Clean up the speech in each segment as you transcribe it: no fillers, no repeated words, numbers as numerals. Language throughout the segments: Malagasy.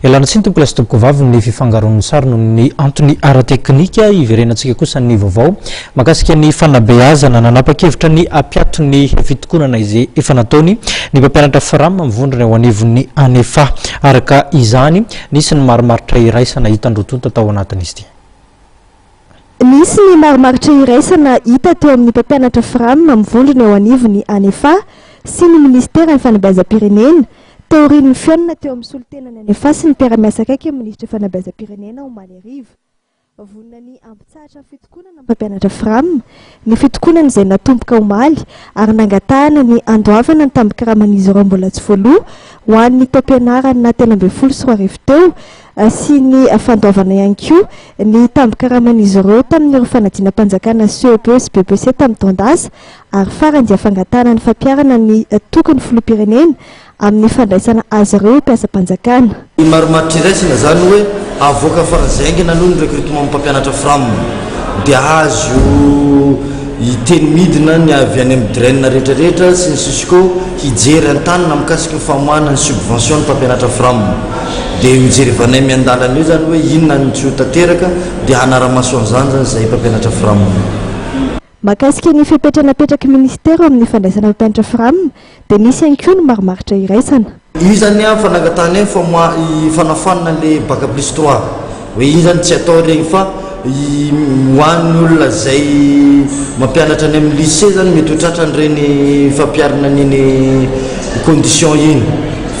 elana tsy ny tompoko lasa tompoko vavy ny fifangaron'ny sary noho ny antony ara-teknika iverenantsika kosa ny vaovao makasika ny fanabeazana nanapa-kevitra ny hampiato ny fitokonana izy efa nataony ny mpampianatra Fram mivondrona ao anivon'ny ANEFFA araka izany nisy ny marimaritra iraisana hitandrotonta tao anatin'izy ity. Nisy ny marimaritra iraisana hita teo amin'ny mpampianatra Fram mivondrona ao anivon'ny ANEFFA sy ny ministeran'ny Fanabeazam-pirenena taorian'ny fihaonana teo amin'ny solitenan'ny ANEFFA sy ny mpiara-miasa akaiky amin'ny ministra Fanabeazam-pirenena omaly ariva. Vonona ny ampitsahatra fitokonana mpampianatra Fram ny fitokonana izay natomboka omaly ary nangatahana ny andoavana ny tambin-karaman'izy ireo mbola tsy voaloha ho an'ny tomponandraiktiry na 13 teo sy ny fandoavana ihany koa ny tambin-karaman'izy ireo tamin'ny fanadina-mpanjakana CEP sy BBC tamin'ny taondasa ary farany dia fangatahana ny fampiarana ny tokony filoham-pirenena amin'ny fandraisana azy ireo mpiasa-mpanjakana. Marimaritra iraisana zany hoe avoaka farazaingina aloha ny recrutement mpampianatra Fram dia azo iteny midina ny avy any amin'ny draine rehetrarehetra sy ny sisiko hijery an-tanana mikasika ny famoahana ny subvention ny mpampianatra Fram dia hijerevanay miandalana io zany hoe inona ny tsy ho tanteraka dia hanara-maso an'izany zany izay mpampianatra Fram. Makasika ny fipetranapetraky ministera amin'ny fandraisana mpampianatra Fram dia nisy ihany koa ny marimaritra iraisana. Io zany fanangatahana fanafana le bac plus 3 hoe io zany tsy atao regny fa ho an'ny olona zay mampianatra any amin'ny lycée zany mety ho tratran'ireny fampiarana an'iny condition iny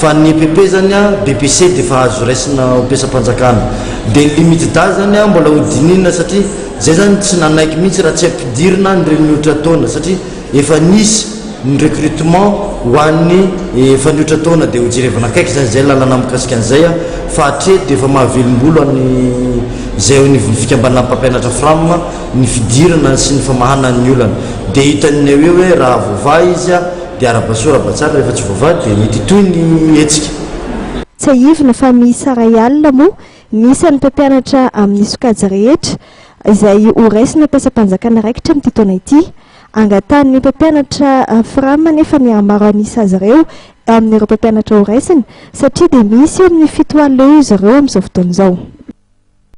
fa ny EPP zany BBC dia efa azo raisina mpiasa-mpanjakana dia ny limite d'âge zany mbola hodinina satria zay zany tsy nanaiky mihitsy raha tsy ampidirina ny reniotra taona satria efa nisy ny recrutement ho an'ny efa niotra taona dia hojerevana akaiky zany zay lalana mikasika an'izay fa hatreto dia efa mahavelombolo any zay ny fikambana mpampianatra Fram ny fidirana sy ny famahana ny olana dia hitan'ny eo hoe raha voava izy dia arabasorabatsara rehefa tsy voava dia mety toy ny hetsika. Tsy aivina fa misy ray alina moa nisy ny mpampianatra amin'ny sokajy rehetra izay ho raisina mpiasa-mpanjakana raikitra amin'ity taona ity angatahany mpampianatra Fram nefa ny amaro anisy azy ireo amin'ireo mpampianatra ho raisina satria dia misy eo amin'ny 7 alina izy ireo amin'izao fotoana izao.